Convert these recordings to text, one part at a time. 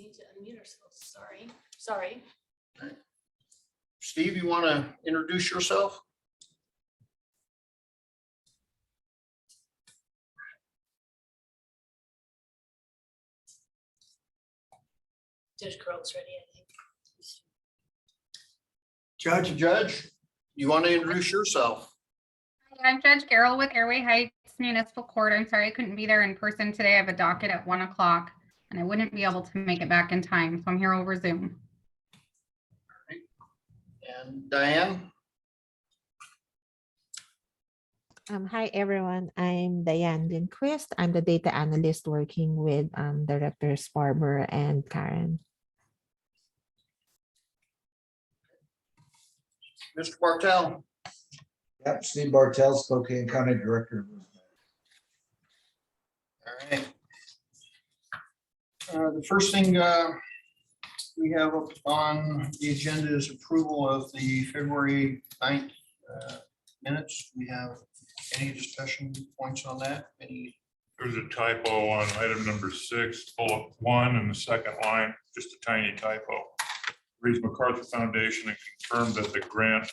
need to unmute ourselves. Sorry. Steve, you want to introduce yourself? Judge Carl's ready, I think. Judge, you want to introduce yourself? I'm Judge Carroll with Airway Heights Municipal Court. I'm sorry I couldn't be there in person today. I have a docket at 1 o'clock and I wouldn't be able to make it back in time. So I'm here over Zoom. And Diane? Hi, everyone. I'm Diane Lindquist. I'm the data analyst working with Directors Barber and Karen. Mr. Bartel? Yep, Steve Bartel, Spokane County Director. All right. The first thing we have up on the agenda is approval of the February 9th minutes. We have any discussion points on that? There's a typo on item number 6, bullet 1 in the second line, just a tiny typo. Reads MacArthur Foundation and confirmed that the grant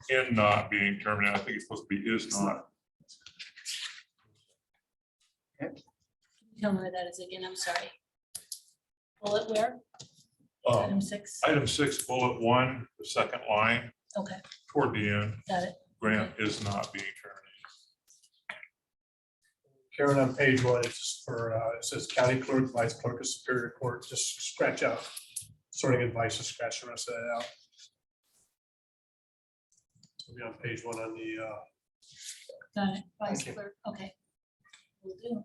in not being terminated. I think it's supposed to be is not. Tell me where that is again. I'm sorry. Bullet where? Item 6. Item 6, bullet 1, the second line Okay, toward the end, got it. grant is not being terminated. Karen, on page 1, it's just for, it says county clerk, vice clerk of Superior Court, just scratch out sorting advice, just scratch the rest of that out. It'll be on page 1 on the, Got it. Vice Thank you. clerk. Okay. Will do.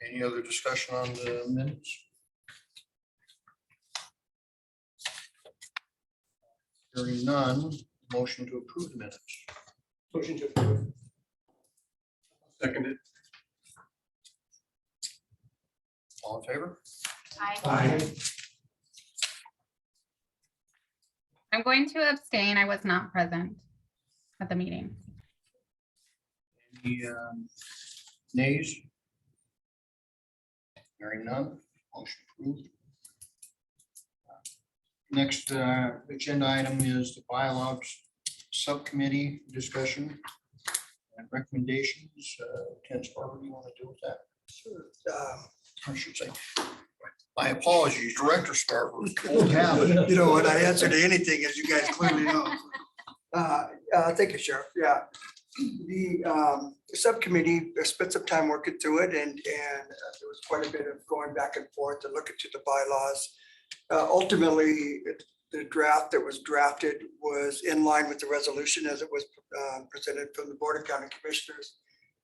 Any other discussion on the minutes? Hearing none, motion to approve the minutes. motion to approve. Seconded. All in favor? I'm going to abstain. I was not present at the meeting. Any nays? Hearing none, motion approved. Next agenda item is the bylaws subcommittee discussion and recommendations. Ken Sparber, do you want to deal with that? Sure. I should say, my apologies, Director Sparber. Old habit. You know what, I answer to anything, as you guys clearly know. Thank you, Sheriff. Yeah. The subcommittee spent some time working through it, and there was quite a bit of going back and forth to look into the bylaws. Ultimately, the draft that was drafted was in line with the resolution as it was presented from the Board of County Commissioners.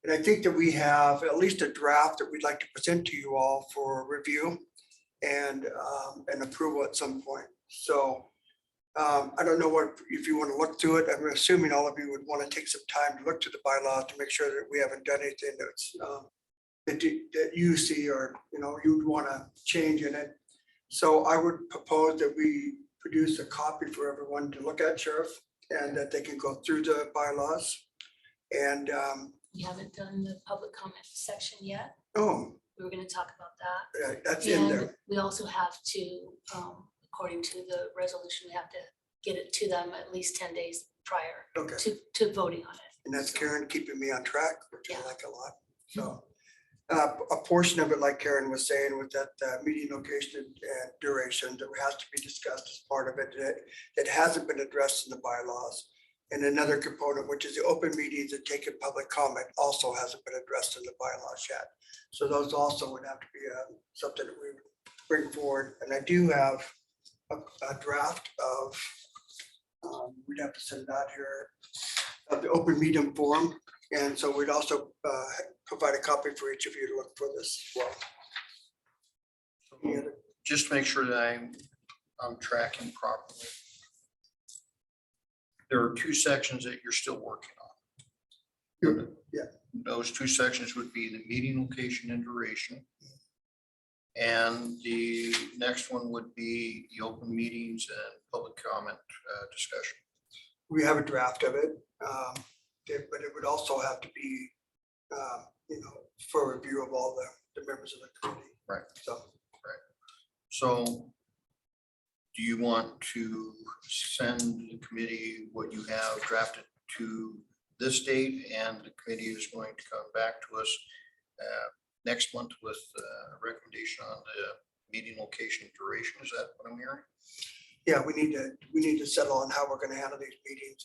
And I think that we have at least a draft that we'd like to present to you all for review and approval at some point. So I don't know what, if you want to look through it. I'm assuming all of you would want to take some time to look to the bylaw to make sure that we haven't done anything that's that you see or you'd want to change in it. So I would propose that we produce a copy for everyone to look at, Sheriff, and that they can go through the bylaws. And We haven't done the public comment section yet. oh, We were going to talk about that. that's in And there. we also have to, according to the resolution, we have to get it to them at least 10 days prior Okay. to voting on it. And that's Karen keeping me on track, which I Yeah. like a lot. So a portion of it, like Karen was saying, with that meeting location and duration that has to be discussed as part of it that hasn't been addressed in the bylaws. And another component, which is the open meetings and taking public comment, also hasn't been addressed in the bylaws yet. So those also would have to be something that we would bring forward. And I do have a draft of, we'd have to send it out here, of the open meeting form. And so we'd also provide a copy for each of you to look for this as well. Any other- Just to make sure that I'm tracking properly. There are two sections that you're still working on. Yeah. Those two sections would be the meeting location and duration. And the next one would be the open meetings and public comment discussion. We have a draft of it, but it would also have to be, for review of all the members of the committee. Right. So, So do you want to send the committee what you have drafted to this date, and the committee is going to come back to us next month with a recommendation on the meeting location and duration? Is that what I'm hearing? yeah, we need to settle on how we're gonna handle these meetings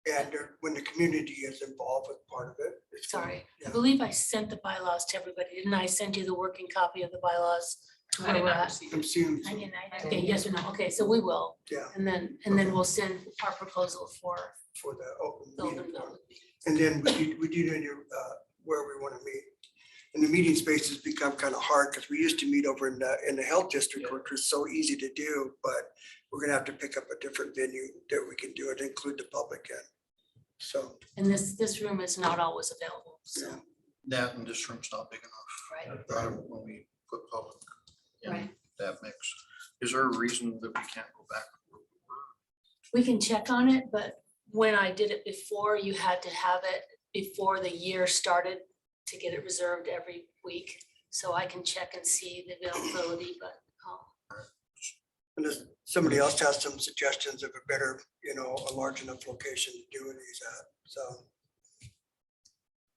and when the community is involved with part of it. it's fine. Sorry, I Yeah. believe I sent the bylaws to everybody. Didn't I send you the working copy of the bylaws? to where we're at? I'm seeing, I didn't. Okay, yes or no? Okay, so we will. yeah, And then we'll send our proposal for for the open the open meeting. building. And then we do need to, where we want to meet. And the meeting spaces become kind of hard because we used to meet over in the health district, which was so easy to do, but we're gonna have to pick up a different venue that we can do it, include the public in. So, And this room is not always available, so, yeah, That and this room's not big enough. right, When we put public in right. that mix. Is there a reason that we can't go back? We can check on it, but when I did it before, you had to have it before the year started to get it reserved every week. So I can check and see the availability, but unless somebody else has some suggestions of a better, a large enough location to do these at, so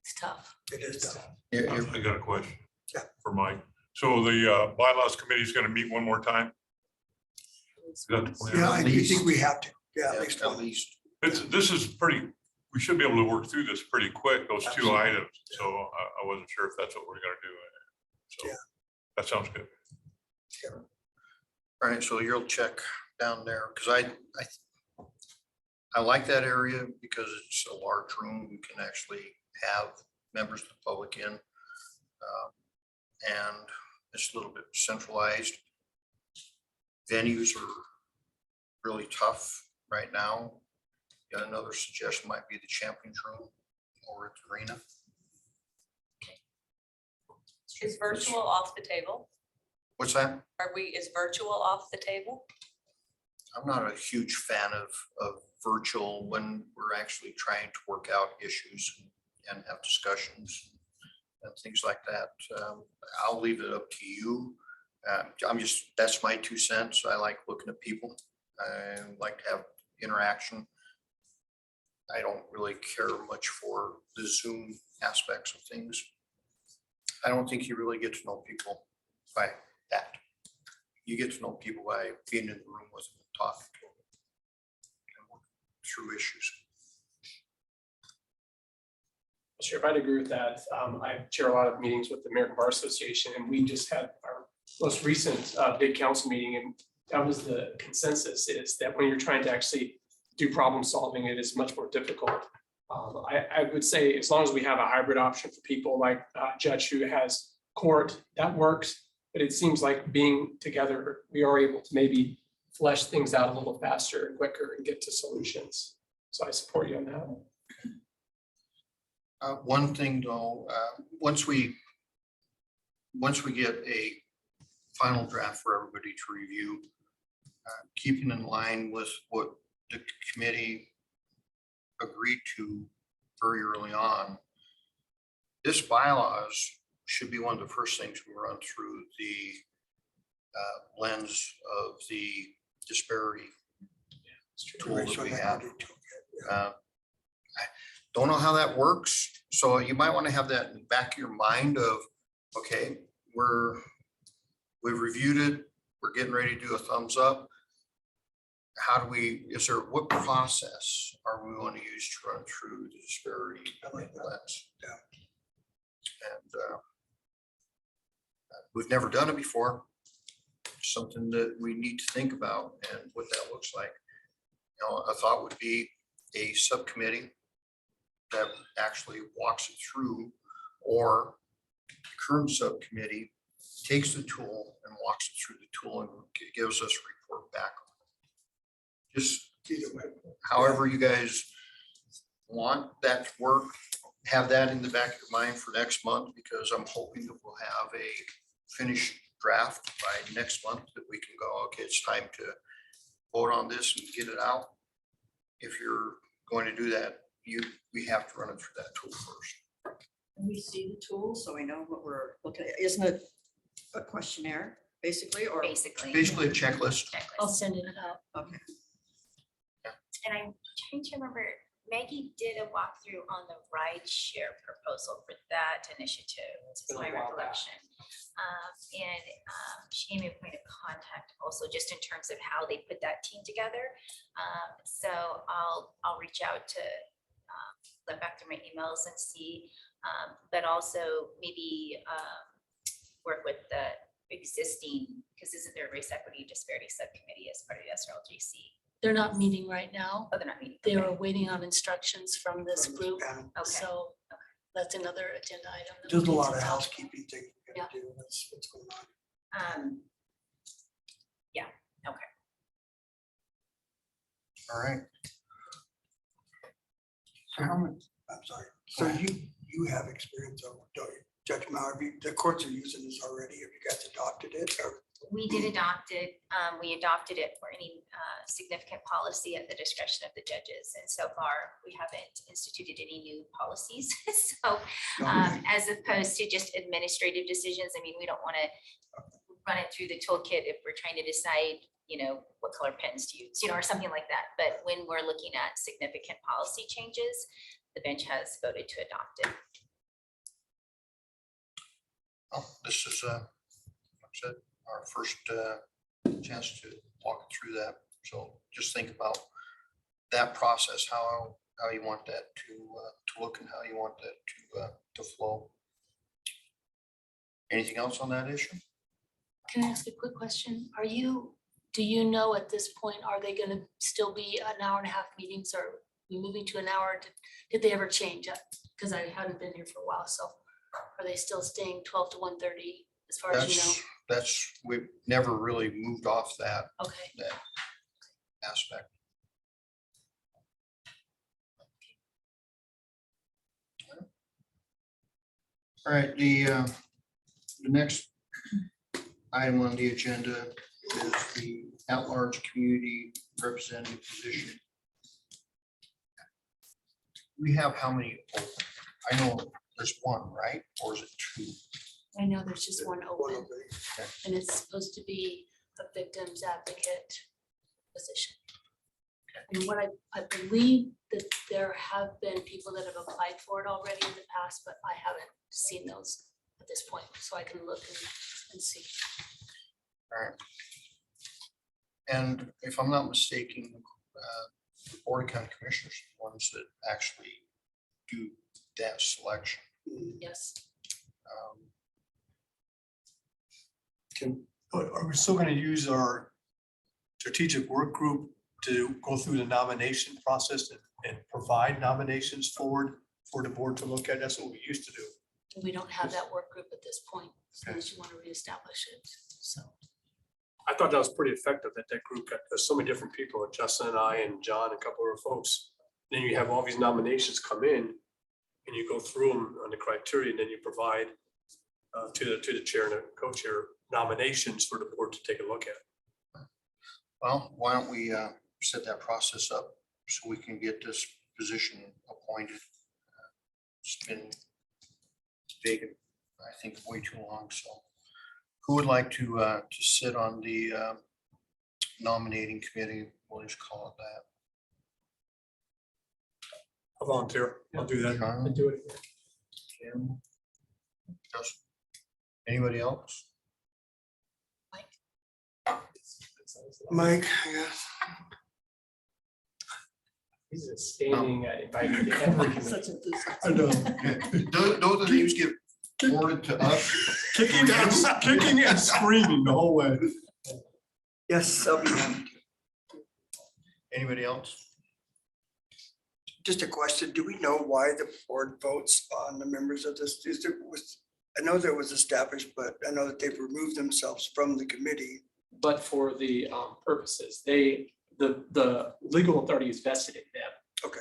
it's tough. it is tough. I got a question. Yeah. For Mike. So the bylaws committee is going to meet one more time? Is that the plan? Yeah, I do least. think we have to, yeah, Yeah, at least at one. least. This is pretty, we should be able to work through this pretty quick, those two Absolutely. items. So I wasn't sure if that's what we're gonna do. So Yeah. that sounds good. All right, so you'll check down there, because I like that area because it's a large room. We can actually have members of the public in. And it's a little bit centralized. Venues are really tough right now. Got another suggestion might be the Champions Room or at the arena. Is virtual off the table? What's that? Is virtual off the table? I'm not a huge fan of virtual when we're actually trying to work out issues and have discussions and things like that. I'll leave it up to you. That's my 2 cents. I like looking at people. I like to have interaction. I don't really care much for the Zoom aspects of things. I don't think you really get to know people by that. You get to know people by being in the room with them, talking to them, and working through issues. Sure, I'd agree with that. I chair a lot of meetings with the American Bar Association, and we just had our most recent big council meeting, and that was the consensus, is that when you're trying to actually do problem solving, it is much more difficult. I would say as long as we have a hybrid option for people like Judge who has court, that works. But it seems like being together, we are able to maybe flesh things out a little faster and quicker and get to solutions. So I support you on that. One thing though, once we get a final draft for everybody to review, keeping in line with what the committee agreed to very early on, this bylaws should be one of the first things we run through the lens of the disparity tool that we have. I don't know how that works. So you might want to have that in the back of your mind of, okay, we've reviewed it. We're getting ready to do a thumbs up. How do what process are we going to use to run through the disparity lens? Yeah. And we've never done it before. Something that we need to think about and what that looks like. A thought would be a subcommittee that actually walks it through, or the current subcommittee takes the tool and walks it through the tool and gives us a report back. Just however you guys want that to work, have that in the back of your mind for next month, because I'm hoping that we'll have a finished draft by next month that we can go, okay, it's time to vote on this and get it out. If you're going to do that, we have to run it through that tool first. Can we see the tool so we know what we're looking at? Isn't it a questionnaire, basically, or? basically. Basically a checklist. I'll Checklist. send it out. Okay. And I'm trying to remember, Maggie did a walkthrough on the ride share proposal for that initiative, is been a my while back. recollection. She gave me a point of contact also, just in terms of how they put that team together. So I'll reach out to look back through my emails and see, but also maybe work with the existing, because isn't there a race equity disparity subcommittee as part of the SRLJC? They're not meeting right now. Oh, they're not meeting. They Okay. were waiting on instructions from this From this group. panel. Okay. So that's another agenda item. that There's a we need lot to of talk- housekeeping things we gotta do. That's what's going on. Yeah, okay. All right. So how much, I'm sorry. So you have experience, don't you? Judge Mauer, the courts are using this already. Have you guys adopted it? Or We did adopt it. We adopted it for any significant policy at the discretion of the judges. And so far, we haven't instituted any new policies. So as opposed to just administrative decisions, I mean, we don't want to run it through the toolkit if we're trying to decide, what color pens to use, or something like that. But when we're looking at significant policy changes, the bench has voted to adopt it. this is, like I said, our first chance to walk through that. So just think about that process, how you want that to look and how you want that to flow. Anything else on that issue? Can I ask a quick question? Do you know at this point, are they gonna still be an hour and a half meetings, or are we moving to an hour? Did they ever change? Because I hadn't been here for a while, so are they still staying 12 to 1:30 as far as you know? We've never really moved off that Okay, aspect. All right, the next item on the agenda is the at-large community representative position. We have how many open? I know there's one, right? Or is it two? I know there's just one one open, of the- and it's supposed to be a victim's advocate position. And what I believe that there have been people that have applied for it already in the past, but I haven't seen those at this point, so I can look and see. All right. And if I'm not mistaken, the Board of County Commissioners are the ones that actually do that selection. Yes. Are we still gonna use our strategic work group to go through the nomination process and provide nominations forward for the board to look at? That's what we used to do. We don't have that work group at this point, unless you want to reestablish it, so. I thought that was pretty effective, that group got, there's so many different people, Justin and I and John, and a couple of folks. Then you have all these nominations come in and you go through them on the criteria, and then you provide to the chair and the co-chair nominations for the board to take a look at. Well, why don't we set that process up so we can get this position appointed? It's been vacant, I think, way too long, so. Who would like to sit on the nominating committee? We'll just call it that. I'll volunteer. I'll do that. Sean, Do it. Kim, Justin, anybody else? Mike, I guess. He's a standing invited to every committee. I know. Those names get forwarded to us. Kicking and screaming the whole way. Yes, I'll be happy to. Anybody else? Just a question. Do we know why the board votes on the members of this? I know there was established, but I know that they've removed themselves from the committee. But for the purposes, the legal authority is vested in them. Okay.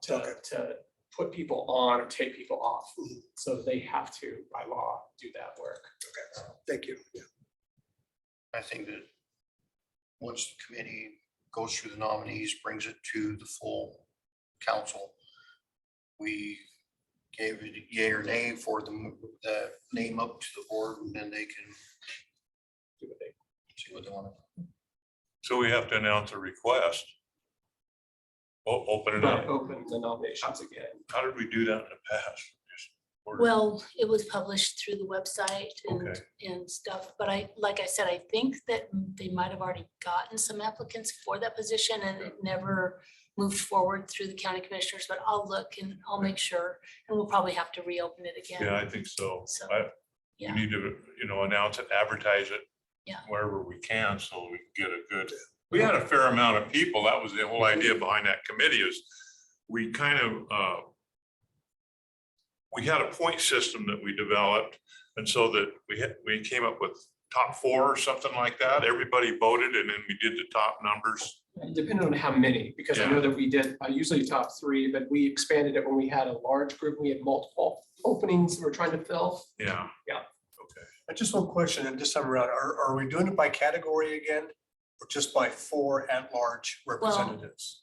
To put people on or take people off. Mhm. So they have to, by law, do that work. Okay, thank you. Yeah. I think that once the committee goes through the nominees, brings it to the full council, we gave it a yay or nay for the name up to the board, and then they can see what they want. So we have to announce a request. Open it up. Open the nominations again. How did we do that in the past? Just order- Well, it was published through the website Okay. and stuff, but like I said, I think that they might have already gotten some applicants for that position and it never moved forward through the county commissioners, but I'll look and I'll make sure, and we'll probably have to reopen it again. Yeah, I think so. So, We yeah. need to, announce it, advertise it. Yeah. Wherever we can, so we can get a good, we had a fair amount of people. That was the whole idea behind that committee is we kind of, we had a point system that we developed. And so that we came up with top 4 or something like that. Everybody voted and then we did the top numbers. Depending on how many, because I know that we did usually top 3, but we expanded it when we had a large group. We had multiple openings we're trying to fill. Yeah. Yeah. Okay. And just one question, and this time around, are we doing it by category again? Or just by 4 at-large representatives?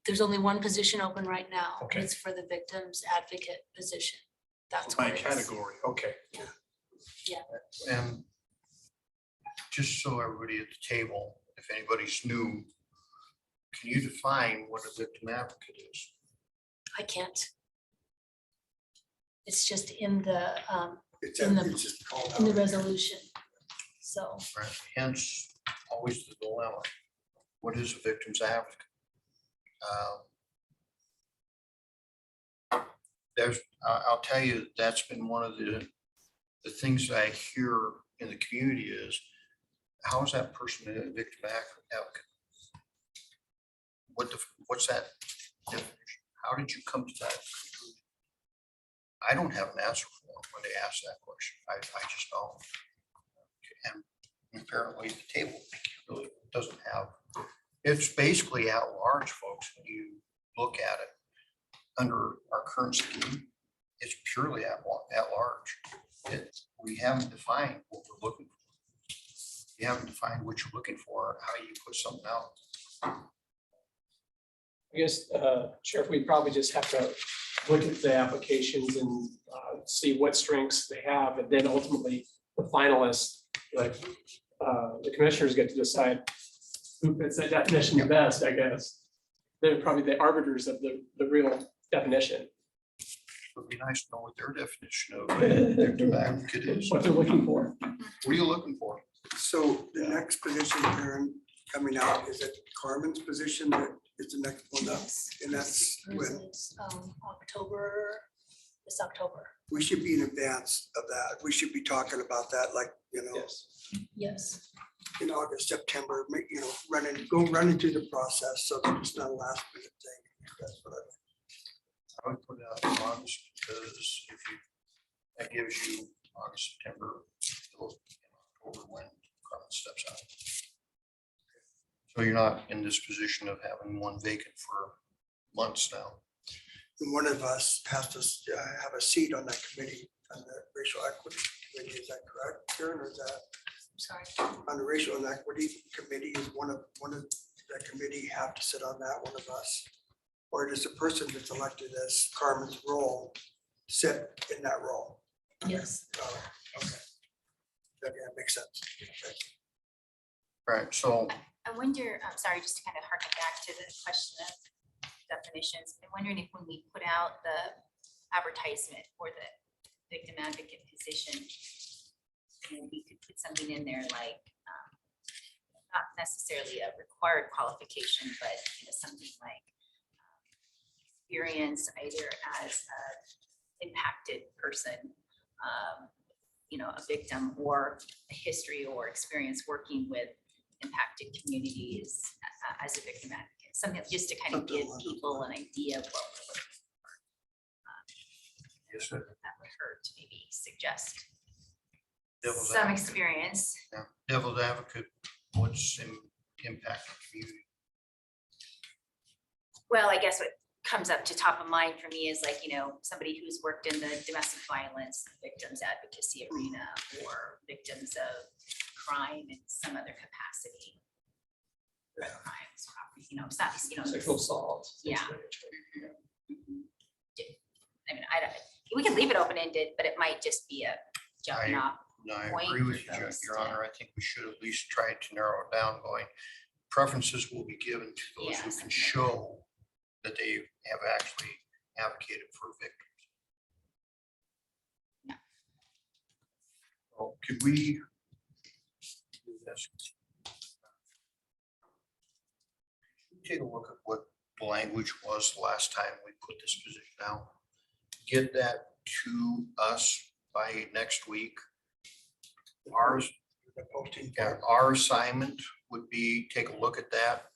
There's only one position open right now. Okay. It's for the victims advocate position. That's By what it is. category, okay. And just so everybody at the table, if anybody's new, can you define what a victim advocate is? I can't. It's just in the, It's It's just called in the out. resolution. So, Right, hence always the dilemma. What is a victim's advocate? I'll tell you, that's been one of the things that I hear in the community is, how is that person a victim advocate? What's that definition? How did you come to that conclusion? I don't have an answer for them when they ask that question. I just don't. And apparently the table really doesn't have, it's basically at large, folks, when you look at it. Under our current scheme, it's purely at large. We haven't defined what we're looking for. You haven't defined what you're looking for, how you put something out. I guess, Sheriff, we probably just have to look at the applications and see what strengths they have, and then ultimately the finalists, like the commissioners get to decide who fits that definition the best, I guess. They're probably the arbiters of the real definition. It'd be nice to know what their definition of victim advocate is. What they're looking for. What are you looking for? So the next position, Karen, coming out is it Carmen's position that is the next one up? yes. And that's when It's, October, this October. we should be in advance of that. We should be talking about that, like, Yes. Yes. in August, September, running through the process so that it's not a last minute thing. That's what I would put it out in August because that gives you August, September, October when Carmen steps out. So you're not in this position of having one vacant for months now. And one of us has to have a seat on that committee, on the racial equity committee. Is that correct, Karen, or is that? Sorry. On the racial and equity committee, is one of that committee have to sit on that, one of us? Or does the person that's elected as Carmen's role sit in that role? Yes. Okay. That makes sense. Okay. Right, so I wonder, I'm sorry, just to kind of harken back to the question of definitions, I'm wondering if when we put out the advertisement for the victim advocate position, we could put something in there like, not necessarily a required qualification, but something like experience either as a impacted person, a victim, or a history or experience working with impacted communities as a victim advocate, something just to kind of give people an idea of what we're looking for. yes, sir. That would hurt to maybe suggest Devil's some advocate. experience. Yeah. Devil's advocate, what's impact the community? Well, I guess what comes up to top of mind for me is like, somebody who's worked in the domestic violence victims advocacy arena, or victims of crime in some other capacity. Crimes, property, it's not, Sexual assault. Yeah. we can leave it open-ended, but it might just be a jumping off. No, I point agree with you, for those Your to- Honor. I think we should at least try to narrow it down going. Preferences will be given to those who Yes. can show that they have actually advocated for victims. Yeah. Well, could we do this? Take a look at what the language was the last time we put this position out. Get that to us by next week. Ours, The posting. yeah, our assignment would be take a look at that,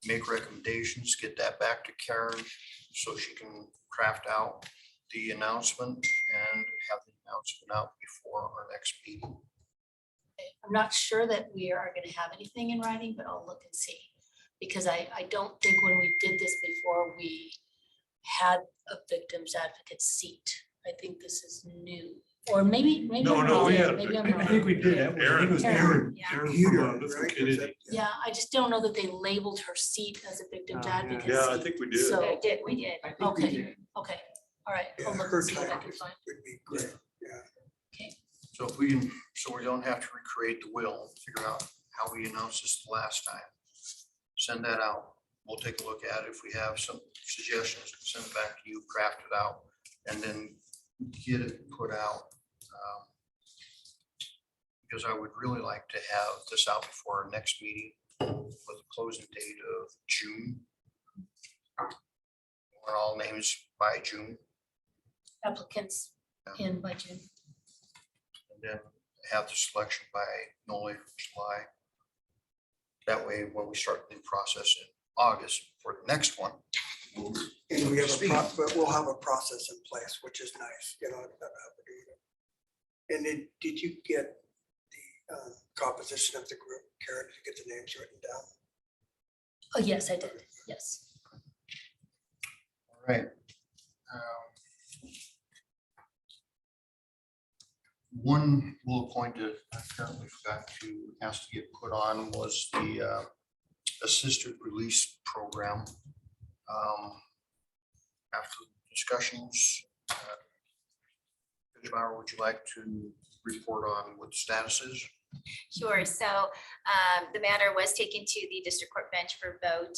make recommendations, get that back to Karen so she can craft out the announcement and have the announcement out before our next meeting. I'm not sure that we are gonna have anything in writing, but I'll look and see. Because I don't think when we did this before, we had a victim's advocate seat. I think this is new, or maybe I'm No, wrong. we had. Maybe I'm I think we wrong. did. I think it was Aaron. Yeah. Aaron Huger, from Little right? Kennedy. Yeah, I just don't know that they labeled her seat as a victim's Oh, yeah. advocate Yeah, I seat. think we did. So, We did. okay, okay, all right. Yeah, I'll look her and see what I time can find. would be great. Yeah. So if we can, so we don't have to recreate the wheel, figure out how we announced this the last time. Send that out. We'll take a look at it. If we have some suggestions, send it back to you, craft it out, and then get it put out. Because I would really like to have this out before our next meeting with a closing date of June. Want all names by June, Applicants in by June. and then have the selection by no later than July. That way, when we start the new process in August for the next one. And we have but we'll have a process in place, which is nice, you know. And then, did you get the composition of the group, Karen? Did you get the names written down? Oh, yes, I did, yes. All right. One bullet point that I apparently forgot to ask to get put on was the assisted release program. After discussions, Judge Bauer, would you like to report on what the status is? Sure. So the matter was taken to the district court bench for vote.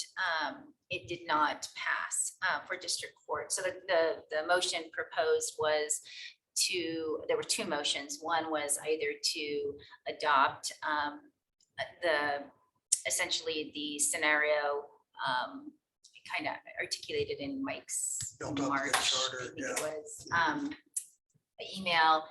It did not pass for district court. So the motion proposed was there were two motions. One was either to adopt essentially the scenario kind of articulated in Mike's Built up the March, charter, I think yeah. it was, email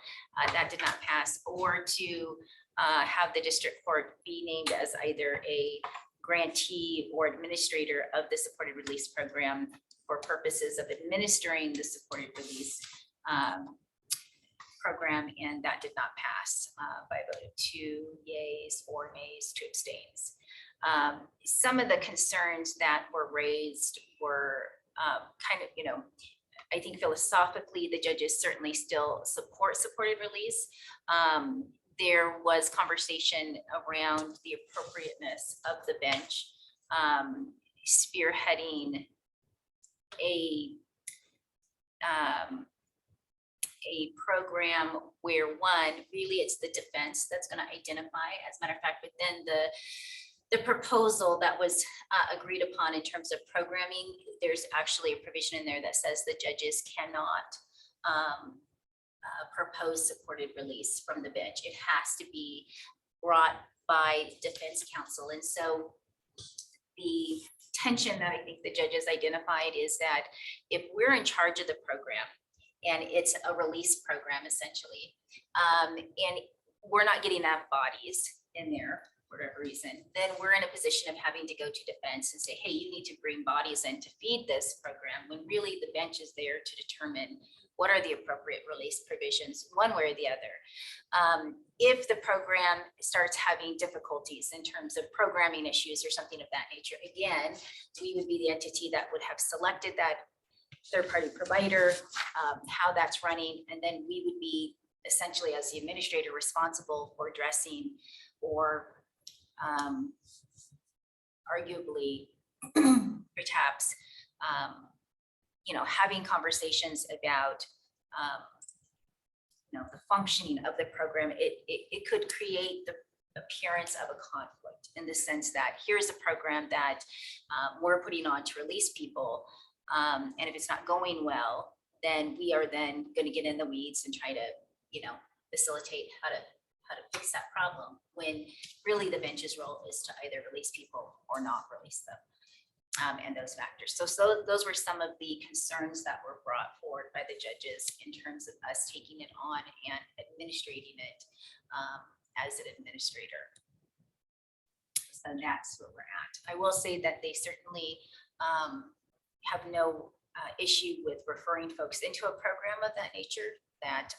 that did not pass, or to have the district court be named as either a grantee or administrator of the supported release program for purposes of administering the supported release program, and that did not pass by a vote of 2 yeas, 4 nays, 2 abstains. Some of the concerns that were raised were kind of, I think philosophically, the judges certainly still support supported release. There was conversation around the appropriateness of the bench spearheading a program where really it's the defense that's going to identify. As a matter of fact, within the proposal that was agreed upon in terms of programming, there's actually a provision in there that says the judges cannot propose supported release from the bench. It has to be brought by defense counsel. And so the tension that I think the judges identified is that if we're in charge of the program and it's a release program essentially, and we're not getting enough bodies in there for whatever reason, then we're in a position of having to go to defense and say, hey, you need to bring bodies in to feed this program, when really the bench is there to determine what are the appropriate release provisions one way or the other. If the program starts having difficulties in terms of programming issues or something of that nature, again, we would be the entity that would have selected that third-party provider, how that's running, and then we would be essentially as the administrator responsible for addressing or arguably perhaps having conversations about the functioning of the program, it could create the appearance of a conflict in the sense that here's a program that we're putting on to release people. And if it's not going well, then we are then going to get in the weeds and try to, facilitate how to fix that problem, when really the bench's role is to either release people or not release them. And those factors. So those were some of the concerns that were brought forward by the judges in terms of us taking it on and administrating it as an administrator. So that's where we're at. I will say that they certainly have no issue with referring folks into a program of that nature. That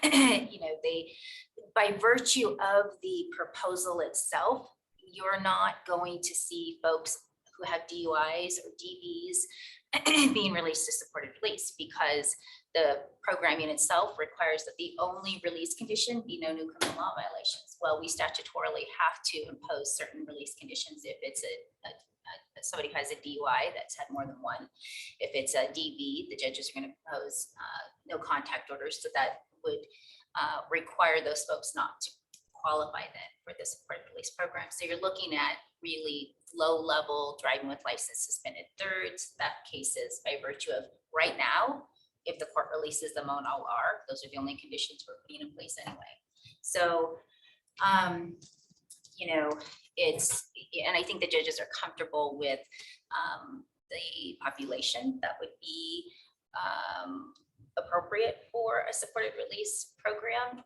they, by virtue of the proposal itself, you're not going to see folks who have DUIs or DVs being released to supported release, because the programming itself requires that the only release condition be no new criminal law violations. Well, we statutorily have to impose certain release conditions if it's somebody who has a DUI that's had more than one. If it's a DV, the judges are going to impose no contact orders, so that would require those folks not to qualify then for the supported release program. So you're looking at really low-level driving with license suspended thirds, that cases by virtue of right now, if the court releases them on OR, those are the only conditions we're putting in place anyway. So, and I think the judges are comfortable with the population that would be appropriate for a supported release program.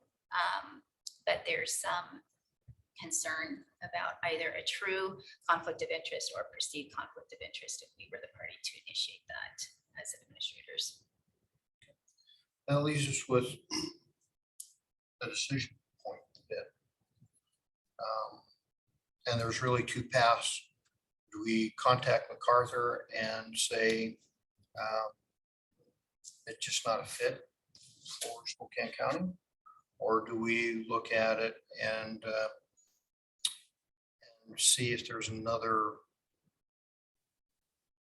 But there's some concern about either a true conflict of interest or perceived conflict of interest if we were the party to initiate that as administrators. That leaves us with a decision point a bit. And there's really two paths. Do we contact MacArthur and say it's just not a fit for Spokane County? Or do we look at it and see if there's another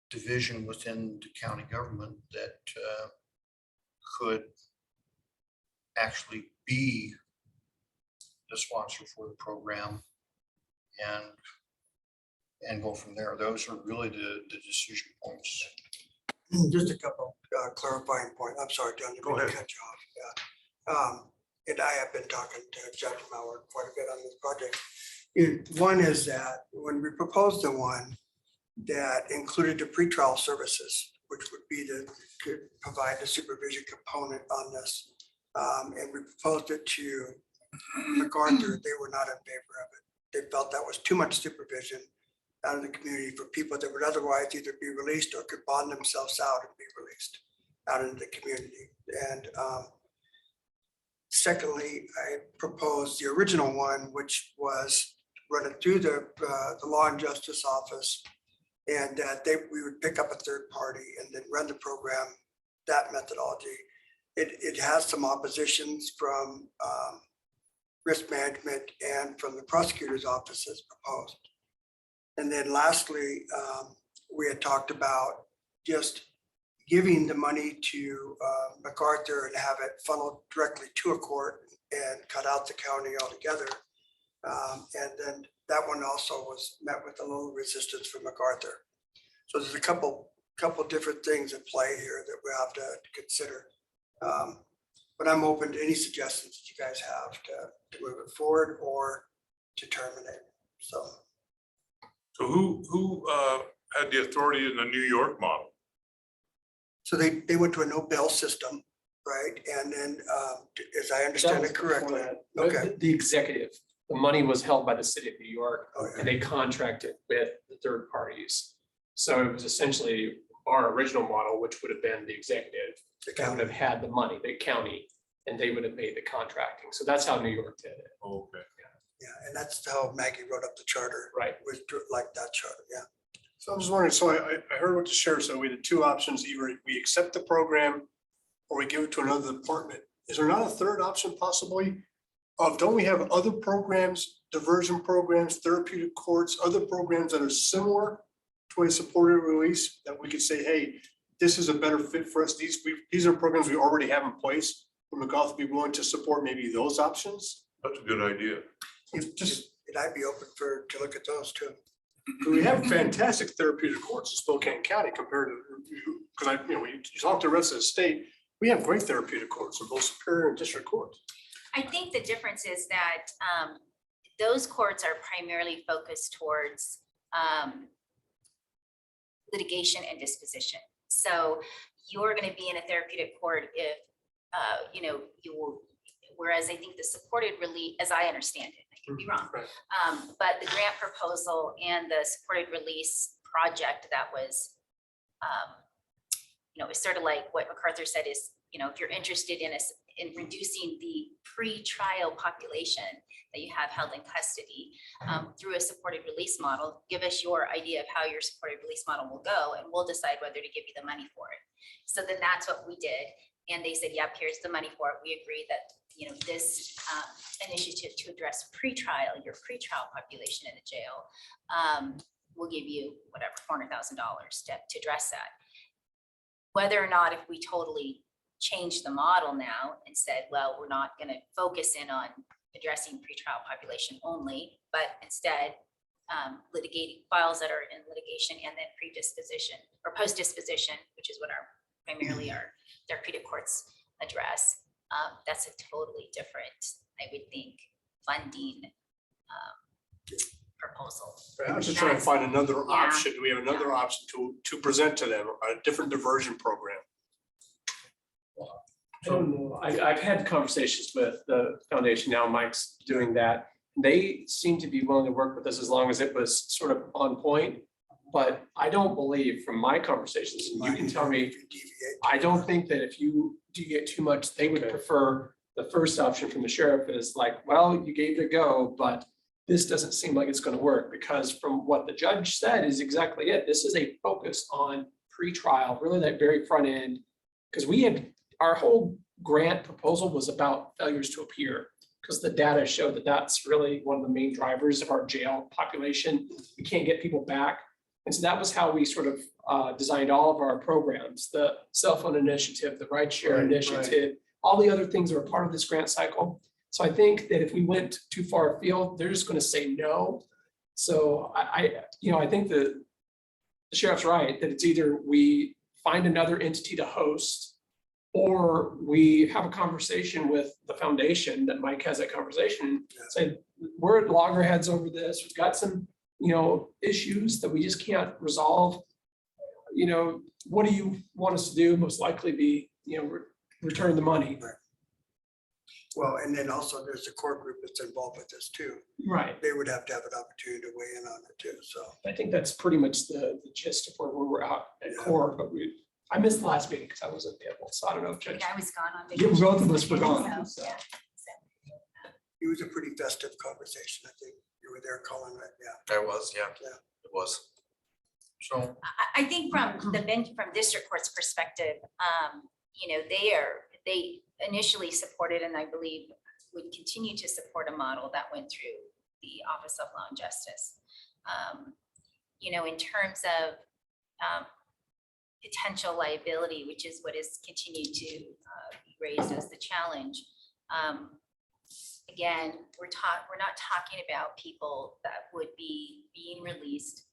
division within the county government that could actually be the sponsor for the program and go from there? Those are really the decision points. Just a couple clarifying points. I'm sorry, John, to cut you off. Yeah. And I have been talking to Judge Mauer quite a bit on this project. One is that when we proposed the one that included the pretrial services, which would be to provide the supervision component on this, and we proposed it to MacArthur, they were not in favor of it. They felt that was too much supervision out of the community for people that would otherwise either be released or could bond themselves out and be released out into the community. And secondly, I proposed the original one, which was running through the Law and Justice Office, and that we would pick up a third party and then run the program, that methodology. It has some oppositions from risk management and from the prosecutor's office as proposed. And then lastly, we had talked about just giving the money to MacArthur and have it funneled directly to a court and cut out the county altogether. And then that one also was met with a little resistance from MacArthur. So there's a couple different things at play here that we have to consider. But I'm open to any suggestions that you guys have to move it forward or to terminate. So who had the authority in the New York model? So they went to a no bail system, right? And then, as I understand it correctly, okay. The executive, the money was held by the city of New York, Okay. and they contracted with the third parties. So it was essentially our original model, which would have been the executive that would have had the money, the county, and they would have made the contracting. So that's how New York did it. Okay. Yeah, and that's how Maggie wrote up the charter. Right. Was like that charter, yeah. So I was wondering, so I heard what the sheriff said. We had two options: either we accept the program or we give it to another department. Is there not a third option possibly? Don't we have other programs, diversion programs, therapeutic courts, other programs that are similar to a supported release that we could say, hey, this is a better fit for us. These are programs we already have in place. Would McGough be willing to support maybe those options? That's a good idea. It's just, And I'd be open to look at those too. we have fantastic therapeutic courts in Spokane County compared to, because you talk to the rest of the state, we have great therapeutic courts in both Superior and District Courts. I think the difference is that those courts are primarily focused towards litigation and disposition. So you're going to be in a therapeutic court if, you will, whereas I think the supported release, as I understand it, I could be wrong, Right. but the grant proposal and the supported release project that was, it's sort of like what MacArthur said is, if you're interested in reducing the pre-trial population that you have held in custody through a supported release model, give us your idea of how your supported release model will go, and we'll decide whether to give you the money for it. So then that's what we did. And they said, yep, here's the money for it. We agree that, this initiative to address your pre-trial population in the jail will give you whatever, $400,000 to address that. Whether or not if we totally changed the model now and said, well, we're not going to focus in on addressing pretrial population only, but instead litigating files that are in litigation and then predisposition or post-disposition, which is what primarily our therapeutic courts address. That's a totally different, I would think, funding proposal. I was just trying to find another Yeah. option. Do we have another option to present to them, a different diversion program? I don't know. I've had conversations with the foundation now. Mike's doing that. They seem to be willing to work with us as long as it was sort of on point. But I don't believe from my conversations, and you can tell me, I don't think that if you deviate too much, they would prefer the first option from the sheriff is like, well, you gave it a go, but this doesn't seem like it's going to work, because from what the judge said is exactly it. This is a focus on pre-trial, really that very front end, because our whole grant proposal was about failures to appear, because the data showed that that's really one of the main drivers of our jail population. We can't get people back. And so that was how we sort of designed all of our programs, the cell phone initiative, the rideshare Right, initiative, all the other things that are part of this grant cycle. So I think that if we went too far afield, they're just going to say no. So I think the sheriff's right, that it's either we find another entity to host, or we have a conversation with the foundation, that Mike has that conversation, say, we're at loggerheads over this. We've got some, issues that we just can't resolve. What do you want us to do? Most likely be, return the money. Well, and then also there's a core group that's involved with this too. Right. They would have to have an opportunity to weigh in on it too, so. I think that's pretty much the gist of where we're at core, but I missed the last meeting because I wasn't available, so I don't know if Judge. I was gone on Yeah, vacation. both of us were gone. So, So. yeah. It was a pretty festive conversation, I think. You were there, Colin, right? Yeah. I was, yeah, Yeah. it was. So, I think from the bench, from district court's perspective, they initially supported, and I believe would continue to support a model that went through the Office of Law and Justice. In terms of potential liability, which is what is continued to be raised as the challenge. Again, we're not talking about people that would be being released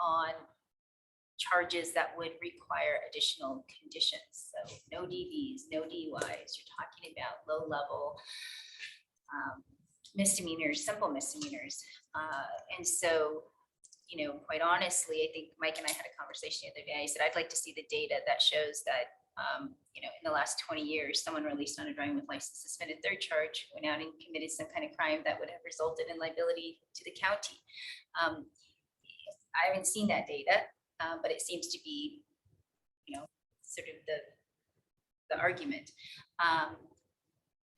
on charges that would require additional conditions. So no DVs, no DUIs. You're talking about low-level misdemeanors, simple misdemeanors. And so, quite honestly, I think Mike and I had a conversation the other day. I said, I'd like to see the data that shows that, in the last 20 years, someone released on a driving with license suspended third charge went out and committed some kind of crime that would have resulted in liability to the county. I haven't seen that data, but it seems to be, sort of the argument.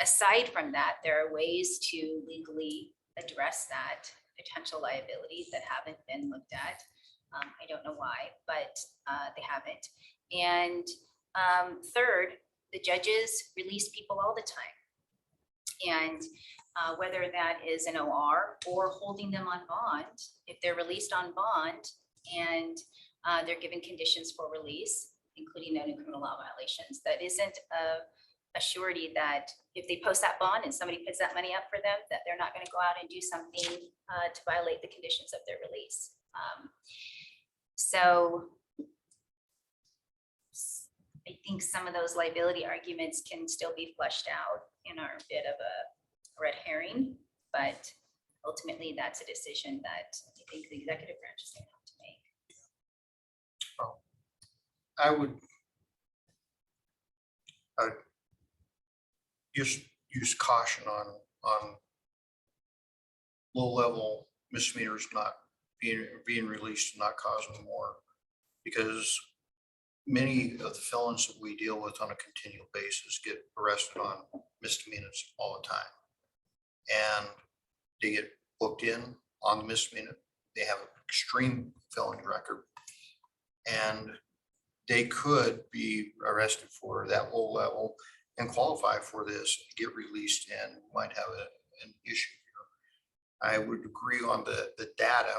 Aside from that, there are ways to legally address that potential liability that haven't been looked at. I don't know why, but they haven't. And third, the judges release people all the time. And whether that is an OR or holding them on bond, if they're released on bond and they're given conditions for release, including known and criminal law violations. That isn't a surety that if they post that bond and somebody puts that money up for them, that they're not going to go out and do something to violate the conditions of their release. So I think some of those liability arguments can still be fleshed out and are a bit of a red herring, but ultimately that's a decision that I think the executive branch is going to have to make. I would just use caution on low-level misdemeanors not being released and not causing more, because many of the felons that we deal with on a continual basis get arrested on misdemeanors all the time. And they get booked in on the misdemeanor. They have an extreme felony record. And they could be arrested for that low level and qualify for this, get released, and might have an issue here. I would agree on the data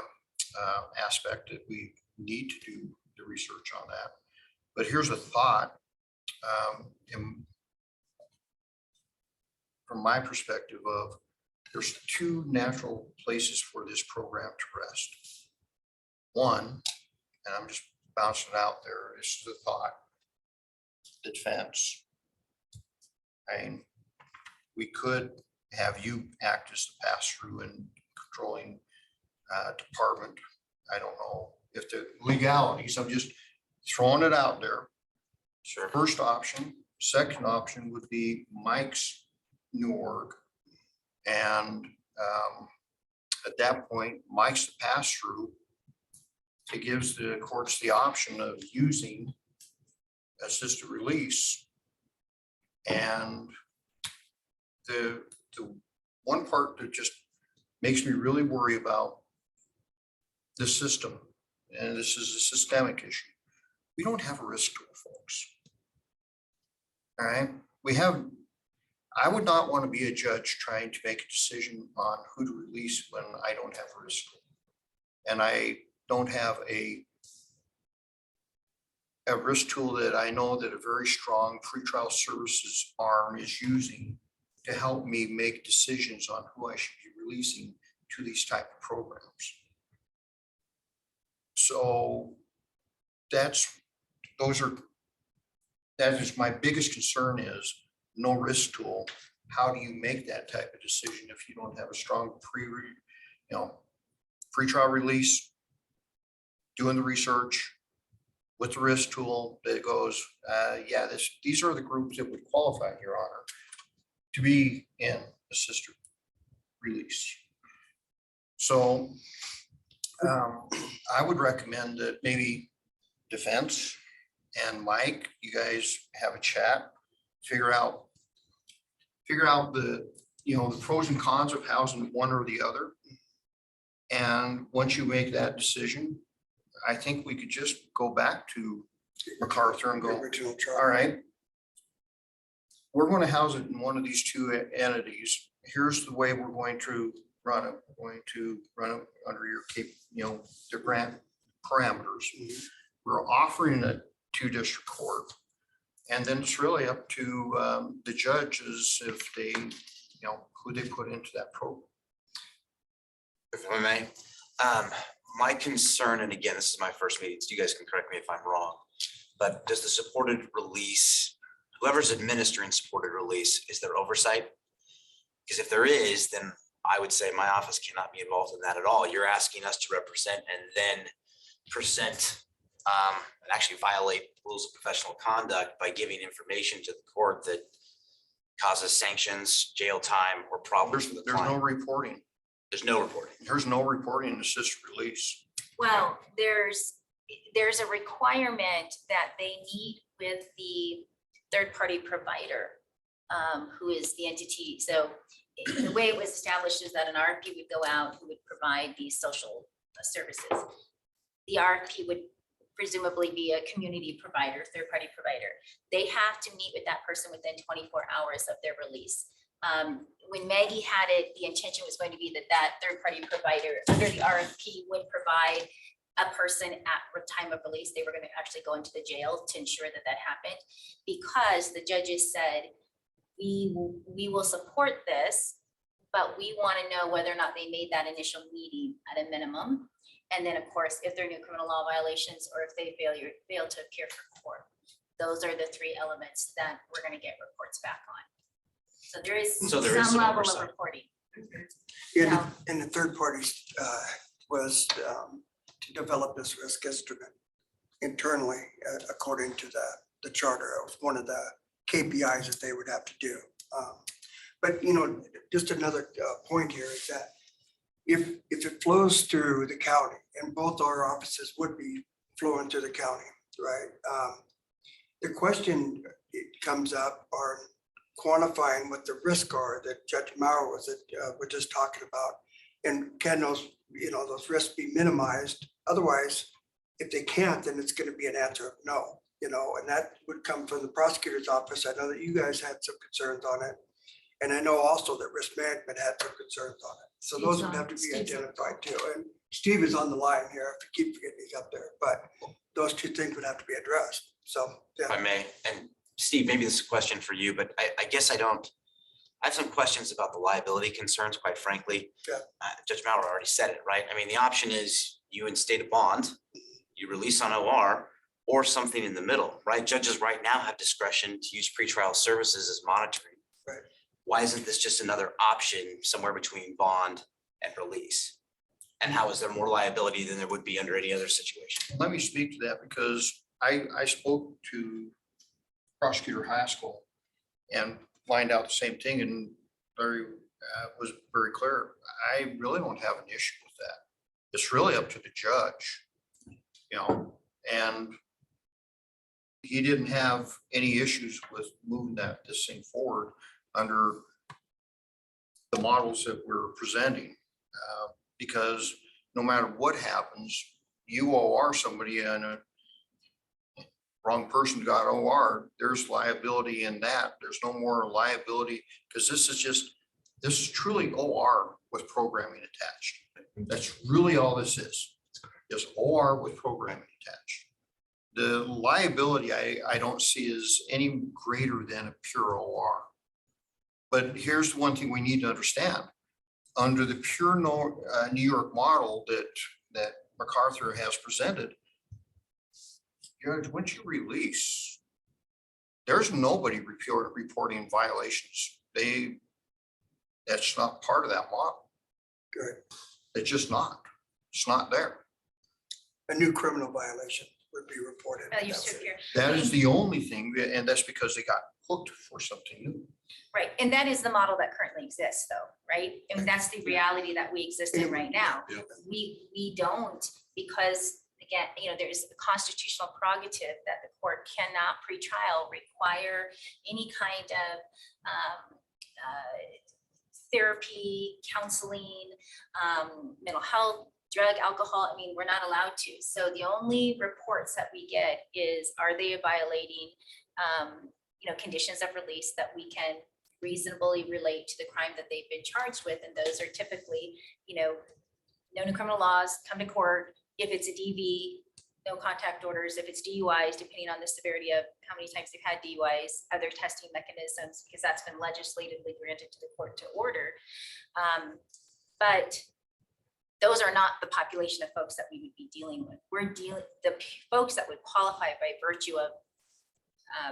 aspect that we need to do the research on that. But here's a thought. From my perspective of, there's two natural places for this program to rest. One, and I'm just bouncing it out there, is the thought, the defense. I mean, we could have you act as the pass-through and controlling department. I don't know if the legalities, I'm just throwing it out there. Sure. First option. Second option would be Mike's new org. And at that point, Mike's the pass-through. It gives the courts the option of using assisted release. And the one part that just makes me really worry about the system, and this is a systemic issue, we don't have a risk tool, folks. All right, we have, I would not want to be a judge trying to make a decision on who to release when I don't have a risk tool. And I don't have a risk tool that I know that a very strong pretrial services arm is using to help me make decisions on who I should be releasing to these type of programs. So that is my biggest concern, is no risk tool. How do you make that type of decision if you don't have a strong pretrial release, doing the research with the risk tool that goes, yeah, these are the groups that would qualify, Your Honor, to be in assisted release. So I would recommend that maybe defense and Mike, you guys have a chat, figure out the pros and cons of housing one or the other. And once you make that decision, I think we could just go back to MacArthur and go, all right, we're going to house it in one of these two entities. Here's the way we're going to run it. We're going to run it under your the grant parameters. We're offering it to district court. And then it's really up to the judges if they, who they put into that program. If I may, my concern, and again, this is my first meeting, so you guys can correct me if I'm wrong, but does the supported release, whoever's administering supported release, is there oversight? Because if there is, then I would say my office cannot be involved in that at all. You're asking us to represent and then present and actually violate rules of professional conduct by giving information to the court that causes sanctions, jail time, or problems for the client. There's no reporting. There's no reporting. There's no reporting in assisted release. Well, there's a requirement that they meet with the third-party provider, who is the entity. So the way it was established is that an RFP would go out who would provide these social services. The RFP would presumably be a community provider, third-party provider. They have to meet with that person within 24 hours of their release. When Maggie had it, the intention was going to be that third-party provider under the RFP would provide a person at time of release, they were going to actually go into the jail to ensure that that happened, because the judges said, we will support this, but we want to know whether or not they made that initial meeting at a minimum. And then, of course, if there are new criminal law violations or if they fail to appear for court. Those are the 3 elements that we're going to get reports back on. So there is So there is some some level of oversight. reporting. And the third party was to develop this risk estimate internally, according to the charter. It was one of the KPIs that they would have to do. But, you know, just another point here is that if it flows through the county, and both our offices would be flowing through the county, right? The question it comes up are quantifying what the risks are that Judge Maurer was just talking about. And can those, you know, those risks be minimized? Otherwise, if they can't, then it's going to be an answer of no, you know, and that would come from the prosecutor's office. I know that you guys had some concerns on it. And I know also that risk management had some concerns on it. So those would have to be Steve's on. identified too. And Steve is on the line here. I keep forgetting he's up there, but those 2 things would have to be addressed. So, If I yeah. may, and Steve, maybe this is a question for you, but I guess I have some questions about the liability concerns, quite frankly. Yeah. Judge Maurer already said it, right? I mean, the option is you instate a bond, you release on OR, or something in the middle, right? Judges right now have discretion to use pretrial services as monitoring. Right. Why isn't this just another option somewhere between bond and release? And how is there more liability than there would be under any other situation? Let me speak to that because I spoke to Prosecutor Haskell and find out the same thing, and Larry was very clear. I really don't have an issue with that. It's really up to the judge, you know, and he didn't have any issues with moving this thing forward under the models that we're presenting, because no matter what happens, you OR somebody and a wrong person got OR, there's liability in that. There's no more liability because this is truly OR with programming attached. That's really all this is. It's OR with programming attached. The liability I don't see is any greater than a pure OR. But here's one thing we need to understand. Under the pure New York model that MacArthur has presented, Judge, once you release, there's nobody reporting violations. That's not part of that model. Good. It's just not. It's not there. A new criminal violation would be reported. Failure to appear. That is the only thing, and that's because they got hooked for something new. Right, and that is the model that currently exists though, right? And that's the reality that we exist in right now. Yeah. We don't, because again, you know, there's a constitutional prerogative that the court cannot pre-trial require any kind of therapy, counseling, mental health, drug, alcohol. I mean, we're not allowed to. So the only reports that we get is, are they violating, you know, conditions of release that we can reasonably relate to the crime that they've been charged with. And those are typically, you know, no new criminal laws, come to court. If it's a DV, no contact orders. If it's DUIs, depending on the severity of how many times they've had DUIs, other testing mechanisms, because that's been legislatively granted to the court to order. But those are not the population of folks that we would be dealing with. The folks that would qualify by virtue of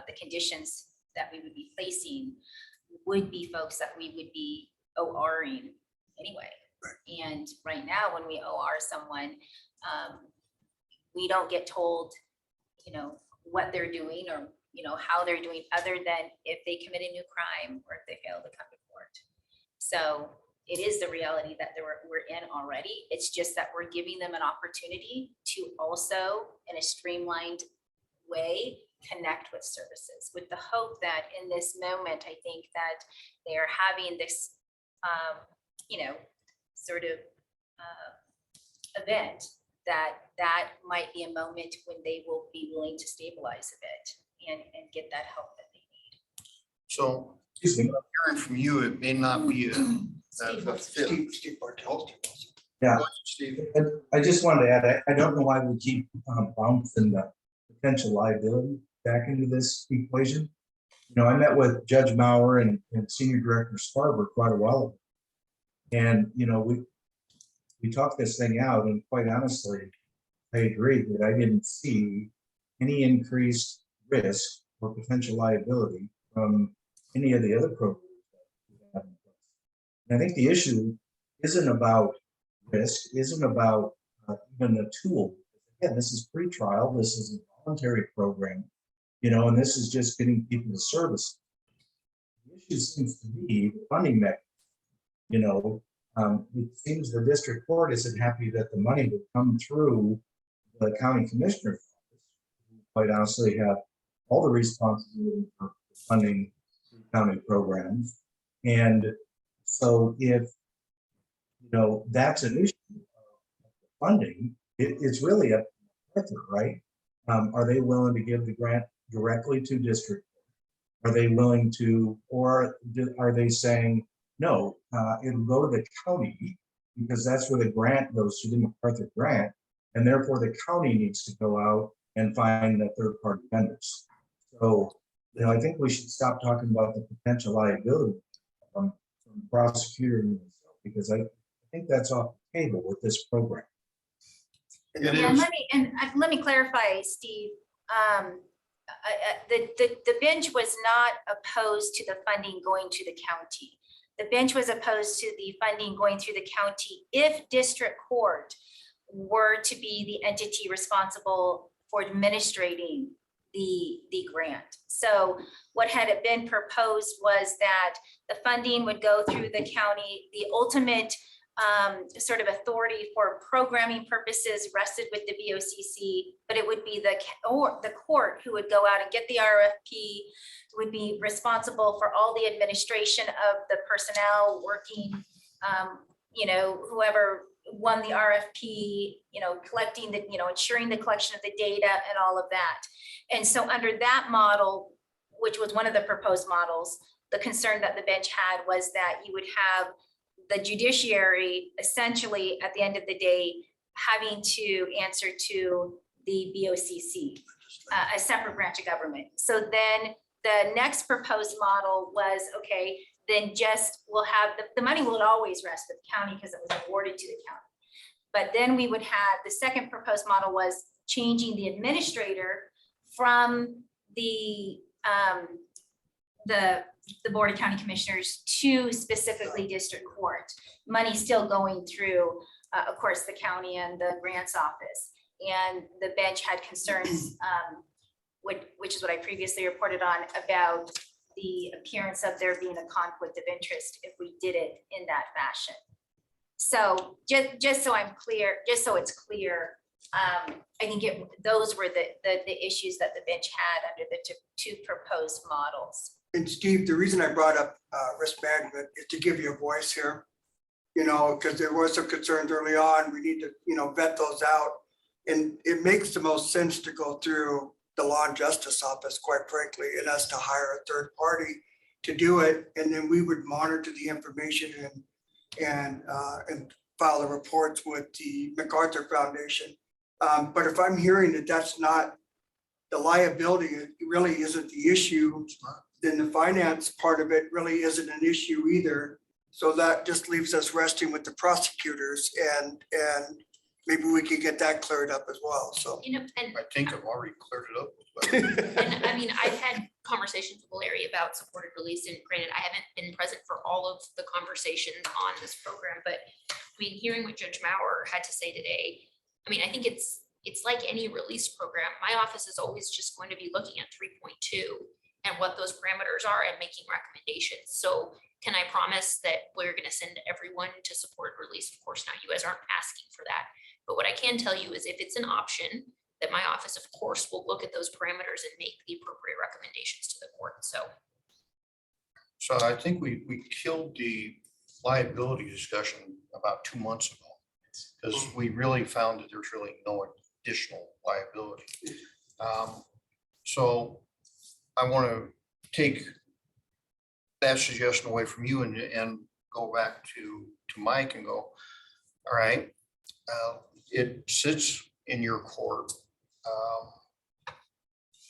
the conditions that we would be placing would be folks that we would be ORing anyway. Right. And right now, when we OR someone, we don't get told, you know, what they're doing or, you know, how they're doing, other than if they commit a new crime or if they fail to come to court. So it is the reality that we're in already. It's just that we're giving them an opportunity to also, in a streamlined way, connect with services, with the hope that in this moment, I think that they are having this, you know, sort of event that might be a moment when they will be willing to stabilize a bit and get that help that they need. So what I'm hearing from you, it may not be a fit. Steve Bartels. Yeah. Go ahead, Steve. And I just wanted to add, I don't know why we keep bouncing the potential liability back into this equation. You know, I met with Judge Maurer and Senior Director Sparber quite a while ago. And, you know, we talked this thing out, and quite honestly, I agree that I didn't see any increased risk or potential liability from any of the other programs that we have in place. And I think the issue isn't about risk, isn't about even a tool. Again, this is pre-trial, this is a voluntary program, you know, and this is just getting people to service. The issue seems to be the funding mechanism. You know, it seems the district court isn't happy that the money would come through the county commissioner's office, who quite honestly have all the responsibility for funding county programs. And so if, you know, that's an issue of funding, it's really up to Arthur, right? Are they willing to give the grant directly to district? Are they willing to, or are they saying, no, it'll go to the county because that's where the grant goes to, the MacArthur grant, and therefore the county needs to go out and find the third-party vendors. So, you know, I think we should stop talking about the potential liability from the prosecutor and himself, because I think that's off the table with this program. It Yeah, is. let me clarify, Steve. The bench was not opposed to the funding going to the county. The bench was opposed to the funding going through the county if district court were to be the entity responsible for administrating the grant. So what had been proposed was that the funding would go through the county. The ultimate sort of authority for programming purposes rested with the BOCC, but it would be the court who would go out and get the RFP, would be responsible for all the administration of the personnel working, you know, whoever won the RFP, you know, collecting the, you know, ensuring the collection of the data and all of that. And so under that model, which was one of the proposed models, the concern that the bench had was that you would have the judiciary essentially at the end of the day having to answer to the BOCC, a separate branch of government. So then the next proposed model was, okay, then just we'll have the money will always rest with the county because it was awarded to the county. But then we would have the second proposed model was changing the administrator from the Board of County Commissioners to specifically district court. Money still going through, of course, the county and the grants office. And the bench had concerns, which is what I previously reported on, about the appearance of there being a conflict of interest if we did it in that fashion. So just so I'm clear, just so it's clear, I think those were the issues that the bench had under the two proposed models. And Steve, the reason I brought up risk management is to give you a voice here, you know, because there was some concerns early on. We need to, you know, vet those out. And it makes the most sense to go through the Law and Justice Office, quite frankly, and us to hire a third party to do it. And then we would monitor the information and file the reports with the MacArthur Foundation. But if I'm hearing that that's not the liability, it really isn't the issue, then the finance part of it really isn't an issue either. So that just leaves us resting with the prosecutors, and maybe we could get that cleared up as well. So, You know, and I think I've already cleared it up. And I mean, I've had conversations with Larry about supported release, and granted, I haven't been present for all of the conversations on this program, but I mean, hearing what Judge Maurer had to say today, I mean, I think it's like any release program. My office is always just going to be looking at 3.2 and what those parameters are and making recommendations. So can I promise that we're going to send everyone to supported release? Of course not. You guys aren't asking for that. But what I can tell you is if it's an option, that my office, of course, will look at those parameters and make the appropriate recommendations to the court. So I think we killed the liability discussion about 2 months ago, because we really found that there's really no additional liability. So I want to take that suggestion away from you and go back to Mike and go, All right. It sits in your court.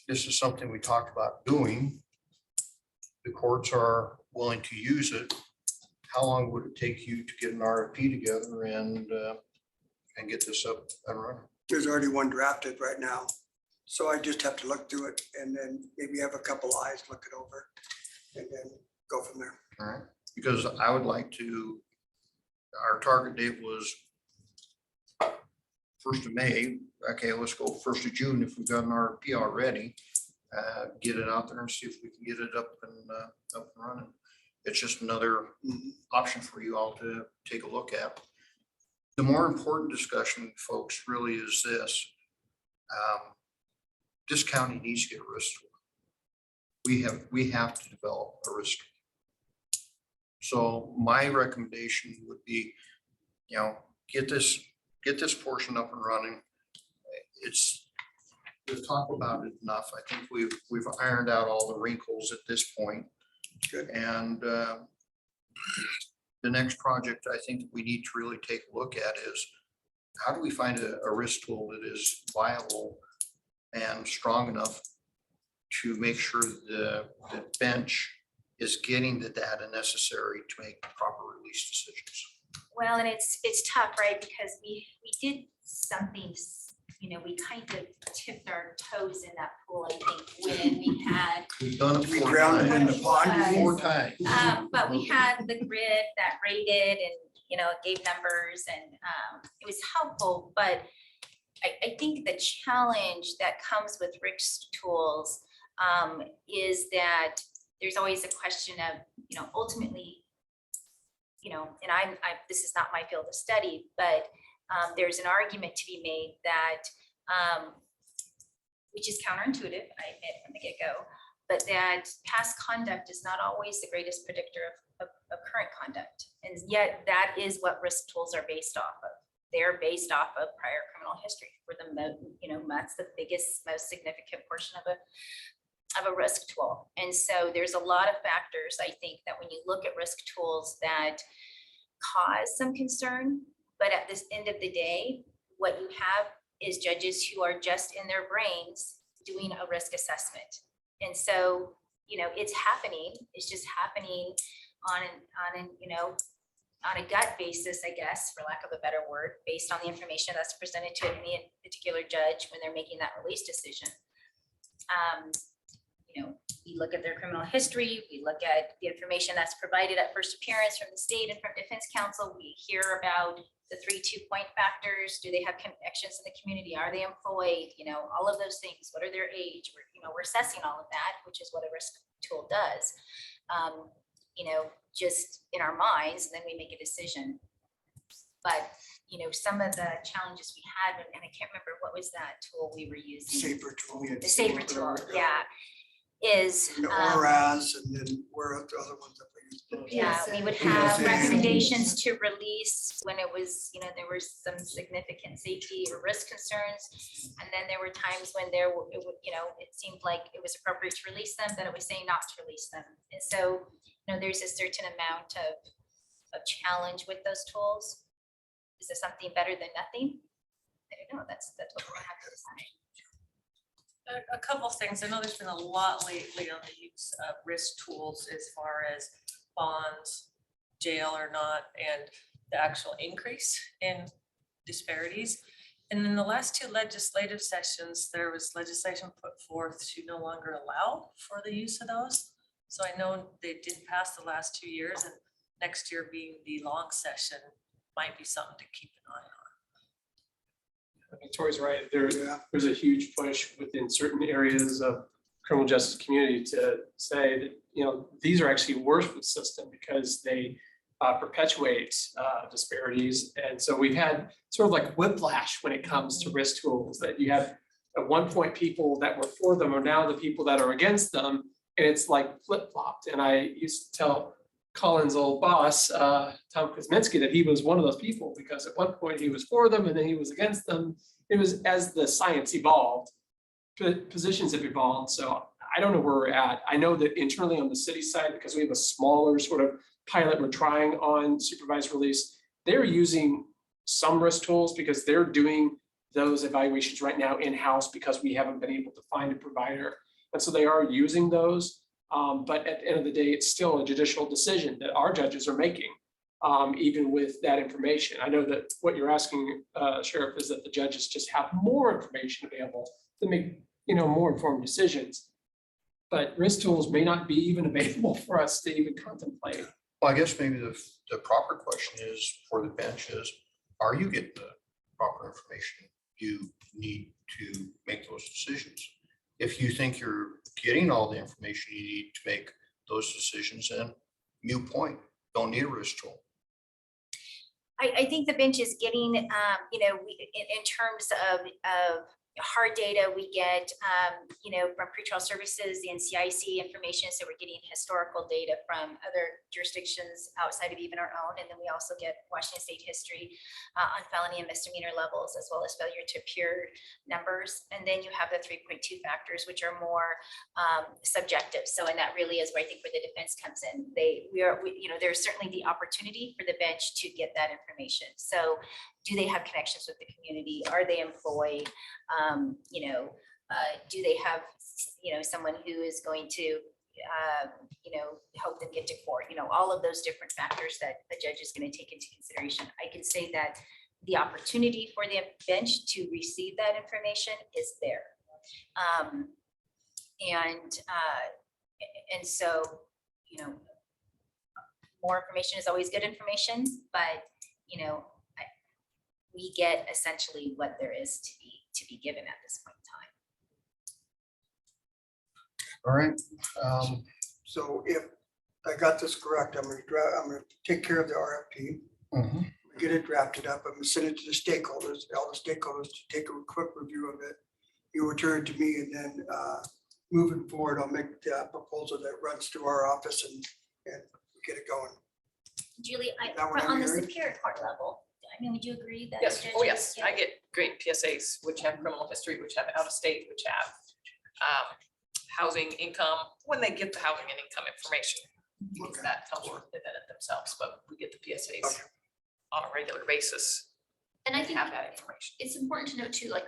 This is something we talked about doing. The courts are willing to use it. How long would it take you to get an RFP together and get this up and running? There's already one drafted right now. So I just have to look through it and then maybe have a couple eyes look it over and then go from there. All right, because I would like to, our target date was 1st of May. Okay, let's go 1st of June if we've got an RFP already. Get it out there and see if we can get it up and running. It's just another option for you all to take a look at. The more important discussion, folks, really is this. This county needs to get a risk tool. We have to develop a risk tool. So my recommendation would be, get this portion up and running. We've talked about it enough. I think we've ironed out all the wrinkles at this point. Good. And the next project I think we need to really take a look at is how do we find a risk tool that is viable and strong enough to make sure the bench is getting the data necessary to make proper release decisions. Well, and it's tough, right? Because we did something, we kind of tipped our toes in that pool, I think, when we had. We've done it We 4 drowned times. in the pond. 4 times. But we had the grid that rated and, it gave numbers and it was helpful, but I think the challenge that comes with risk tools is that there's always a question of, ultimately, and this is not my field of study, but there's an argument to be made that, which is counterintuitive, I admit from the get-go, but that past conduct is not always the greatest predictor of current conduct. And yet that is what risk tools are based off of. They're based off of prior criminal history for the that's the biggest, most significant portion of a risk tool. And so there's a lot of factors, I think, that when you look at risk tools that cause some concern, but at this end of the day, what you have is judges who are just in their brains doing a risk assessment. And so, it's happening. It's just happening on a gut basis, I guess, for lack of a better word, based on the information that's presented to any particular judge when they're making that release decision. We look at their criminal history, we look at the information that's provided at first appearance from the state and from defense counsel. We hear about the 3 2-point factors. Do they have connections in the community? Are they employed? All of those things. What are their age? We're assessing all of that, which is what a risk tool does. Just in our minds, and then we make a decision. But, some of the challenges we had, and I can't remember, what was that tool we were using? Safer tool. The safer tool, yeah, is. The ORAS and then where are the other ones that we use? Yeah, we would have PSA. recommendations to release when it was, there were some significant safety or risk concerns. And then there were times when it seemed like it was appropriate to release them, but it was saying not to release them. And so, there's a certain amount of challenge with those tools. Is there something better than nothing? I don't know. That's what we're gonna have to decide. A couple of things. I know there's been a lot lately on the use of risk tools as far as bonds, jail or not, and the actual increase in disparities. And in the last 2 legislative sessions, there was legislation put forth to no longer allow for the use of those. So I know they didn't pass the last 2 years, and next year being the long session might be something to keep an eye on. Tori's right. There's a huge push within certain areas of criminal justice community to say that, these are actually worse for the system because they perpetuate disparities. And so we've had sort of like whiplash when it comes to risk tools, that you have at one point people that were for them are now the people that are against them. And it's like flip-flopped. And I used to tell Colin's old boss, Tom Kuzminski, that he was one of those people, because at one point he was for them and then he was against them. It was as the science evolved, positions have evolved. So I don't know where we're at. I know that internally on the city side, because we have a smaller sort of pilot we're trying on supervised release, they're using some risk tools because they're doing those evaluations right now in-house because we haven't been able to find a provider. And so they are using those. But at the end of the day, it's still a judicial decision that our judges are making, even with that information. I know that what you're asking, Sheriff, is that the judges just have more information available to make, more informed decisions. But risk tools may not be even available for us to even contemplate. Well, I guess maybe the proper question is for the bench is, are you getting the proper information you need to make those decisions? If you think you're getting all the information you need to make those decisions, then mute point, don't need a risk tool. I think the bench is getting, in terms of hard data we get, from pretrial services, the NCIC information. So we're getting historical data from other jurisdictions outside of even our own. And then we also get Washington State history on felony and misdemeanor levels, as well as failure to appear numbers. And then you have the 3.2 factors, which are more subjective. So, and that really is where I think where the defense comes in. There's certainly the opportunity for the bench to get that information. So do they have connections with the community? Are they employed? Do they have, someone who is going to, help them get to court? All of those different factors that the judge is going to take into consideration. I can say that the opportunity for the bench to receive that information is there. And so, more information is always good information, but, we get essentially what there is to be given at this point in time. All right. So if I got this correct, I'm gonna take care of the RFP, get it drafted up, I'm gonna send it to the stakeholders, all the stakeholders to take a quick review of it. You return it to me, and then moving forward, I'll make the proposal that runs through our office and get it going. Julie, that what I'm on the hearing? Superior Court level, would you agree that? Yes, the oh judges yes, I get great PSAs, which have criminal history, which have out of state, which have housing, income, when they get the housing and income information. Because that comes from the defendant themselves, but we get the PSAs on a regular basis. And I think have that information. it's important to note too, like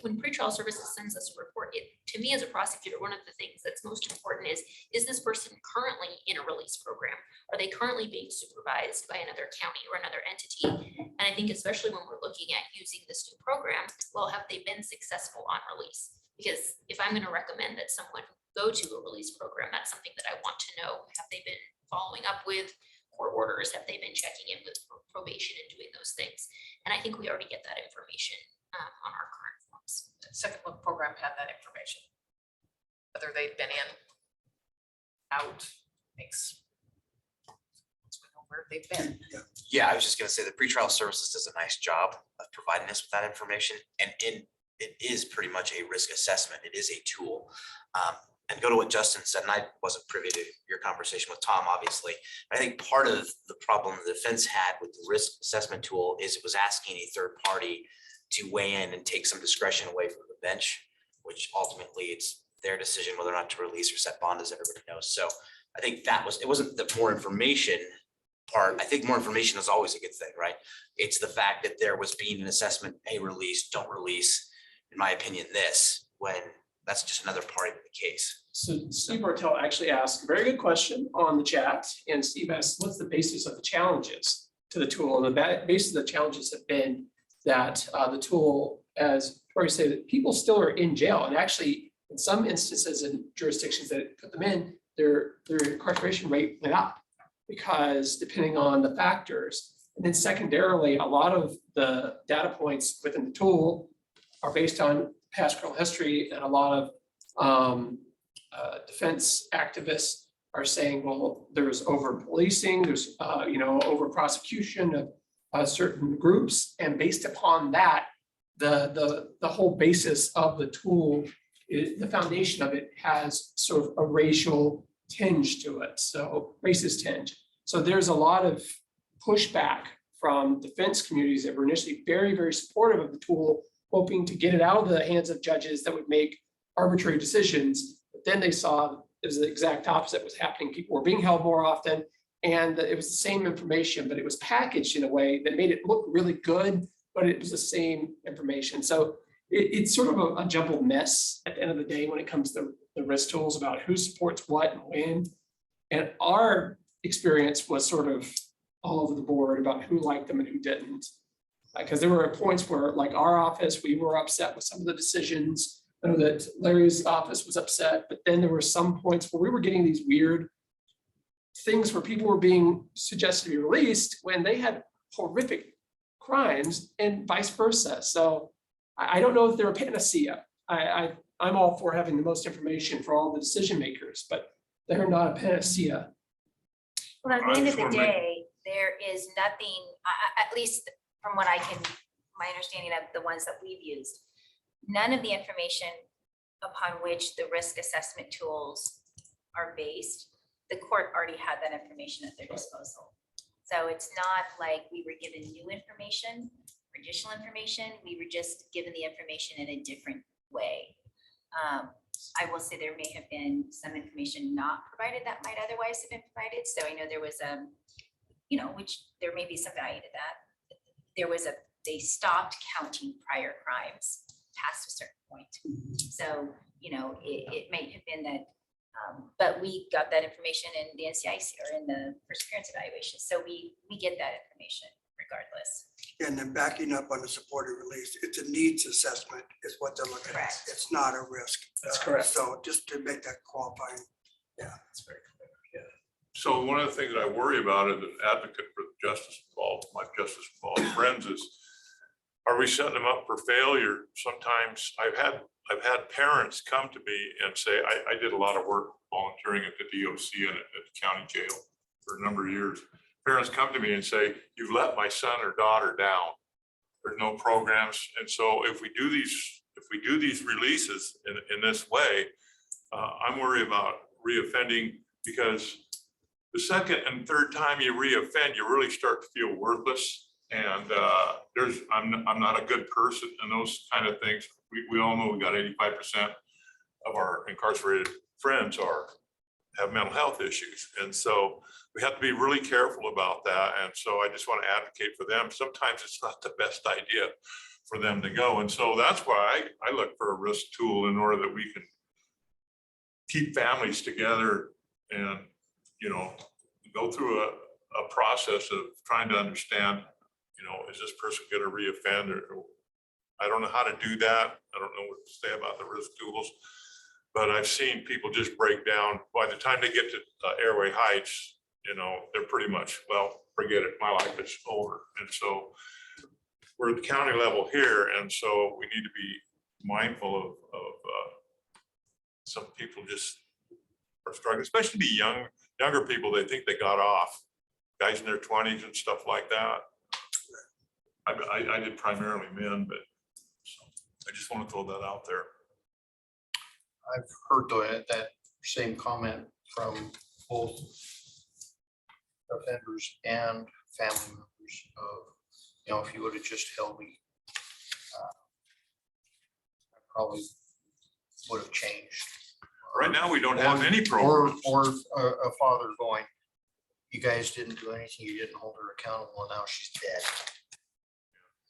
when pretrial services sends us a report, to me as a prosecutor, one of the things that's most important is this person currently in a release program? Are they currently being supervised by another county or another entity? And I think especially when we're looking at using this new program, well, have they been successful on release? Because if I'm going to recommend that someone go to a release program, that's something that I want to know. Have they been following up with court orders? Have they been checking in with probation and doing those things? And I think we already get that information on our current forms. The second look program had that information. Whether they've been in, out, makes. Once we know where they've been. Yeah, I was just gonna say the pretrial services does a nice job of providing us with that information, and it is pretty much a risk assessment. It is a tool. And go to what Justin said, and I wasn't privy to your conversation with Tom, obviously. I think part of the problem the defense had with the risk assessment tool is it was asking a third party to weigh in and take some discretion away from the bench, which ultimately it's their decision whether or not to release or set bond, as everybody knows. So I think it wasn't the more information part. I think more information is always a good thing, right? It's the fact that there was being an assessment, hey, release, don't release, in my opinion, when that's just another part of the case. So Steve Bartel actually asked a very good question on the chat, and Steve asked, what's the basis of the challenges to the tool? And the basis of the challenges have been that the tool, as Tori said, that people still are in jail, and actually in some instances in jurisdictions that put them in, their incarceration rate went up because depending on the factors. And then secondarily, a lot of the data points within the tool are based on past criminal history, and a lot of defense activists are saying, well, there's over policing, there's over prosecution of certain groups, and based upon that, the whole basis of the tool, the foundation of it has sort of a racial tinge to it, so racist tinge. So there's a lot of pushback from defense communities that were initially very, very supportive of the tool, hoping to get it out of the hands of judges that would make arbitrary decisions. But then they saw it was the exact opposite was happening. People were being held more often, And it was the same information, but it was packaged in a way that made it look really good, but it was the same information. So it's sort of a jumbled mess at the end of the day when it comes to the risk tools about who supports what and when. And our experience was sort of all over the board about who liked them and who didn't. Because there were points where, like our office, we were upset with some of the decisions. I know that Larry's office was upset, but then there were some points where we were getting these weird things where people were being suggested to be released when they had horrific crimes and vice versa. So I don't know if they're a panacea. I'm all for having the most information for all the decision makers, but they're not a panacea. Well, at I the end of just the wanna make- day, there is nothing, at least from what I can, my understanding of the ones that we've used, none of the information upon which the risk assessment tools are based, the court already had that information at their disposal. So it's not like we were given new information, or additional information, we were just given the information in a different way. I will say there may have been some information not provided that might otherwise have been provided. So I know there was which there may be some value to that. There was they stopped counting prior crimes past a certain point. So, it might have been that, but we got that information in the NCIC or in the first appearance evaluation. So we get that information regardless. And then backing up on the supported release, it's a needs assessment is what they're looking at. Correct. It's not a risk. That's correct. So just to make that qualifying, That's very clear. Yeah. So one of the things that I worry about as an advocate for the justice involved, my justice involved friends is, are we setting them up for failure? Sometimes I've had parents come to me and say, I did a lot of work volunteering at the DOC and at the county jail for a number of years. Parents come to me and say, you've let my son or daughter down. There's no programs. And so if we do these releases in this way, I'm worried about reoffending, because the second and third time you reoffend, you really start to feel worthless. And I'm not a good person and those kind of things. We all know we got 85% of our incarcerated friends have mental health issues. And so we have to be really careful about that. And so I just want to advocate for them. Sometimes it's not the best idea for them to go. And so that's why I look for a risk tool in order that we can keep families together and, go through a process of trying to understand, is this person going to reoffend, or I don't know how to do that. I don't know what to say about the risk tools, but I've seen people just break down. By the time they get to Airway Heights, they're pretty much, well, forget it, my life is over. And so we're at the county level here, and so we need to be mindful of some people just are struggling, especially the younger people. They think they got off, guys in their 20s and stuff like that. I did primarily men, but I just want to throw that out there. I've heard that same comment from both offenders and family members of, if you would have just held me, I probably would have changed. Right now, we don't have any programs. Or a father going, you guys didn't do anything, you didn't hold her accountable, and now she's dead.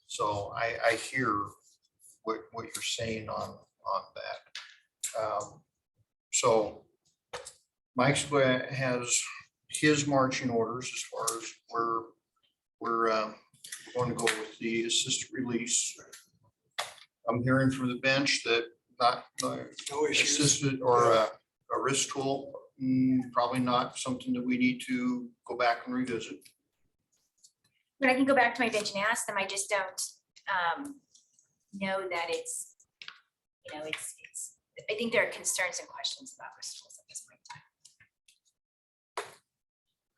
So I hear what you're saying on that. So Mike's has his marching orders as far as we're going to go with the assisted release. I'm hearing from the bench that not no issues. assisted or a risk tool, probably not something that we need to go back and revisit. But I can go back to my bench and ask them. I just don't know that it's, I think there are concerns and questions about risk tools at this point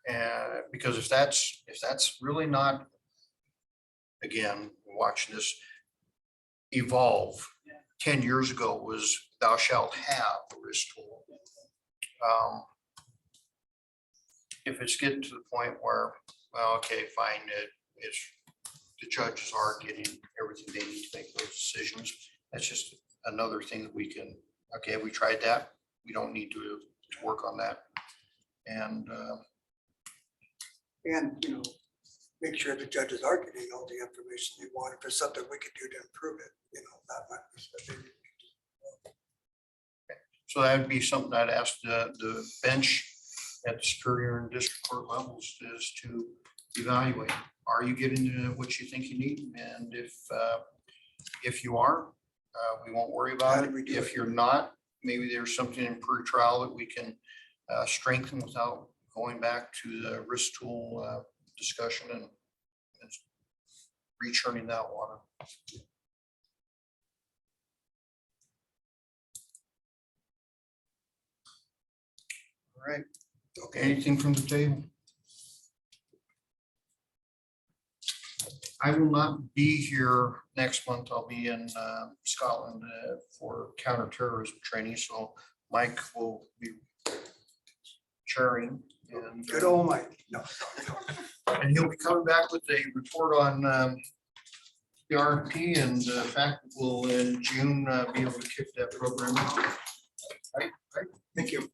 in time. And because if that's really not, again, watching this evolve, 10 years ago was thou shalt have a risk tool. If it's getting to the point where, well, okay, fine, it's the judges are getting everything they need to make those decisions. That's just another thing that we can, okay, we tried that. We don't need to work on that. And And, you know, make sure the judges are getting all the information they want. If there's something we could do to improve it, you know, that might be something. So that would be something I'd ask the bench at the superior and district court levels is to evaluate. Are you getting what you think you need? And if you are, we won't worry How about do it. we do If it? you're not, maybe there's something in pre-trial that we can strengthen without going back to the risk tool discussion and rechurning that water. All right. Okay. Anything from the table? I will not be here next month. I'll be in Scotland for counterterrorism training, so Mike will be chairing. And Good old Mike. No. and he'll be coming back with a report on the RFP, and in fact, we'll in June be able to kick that program off. Thank you.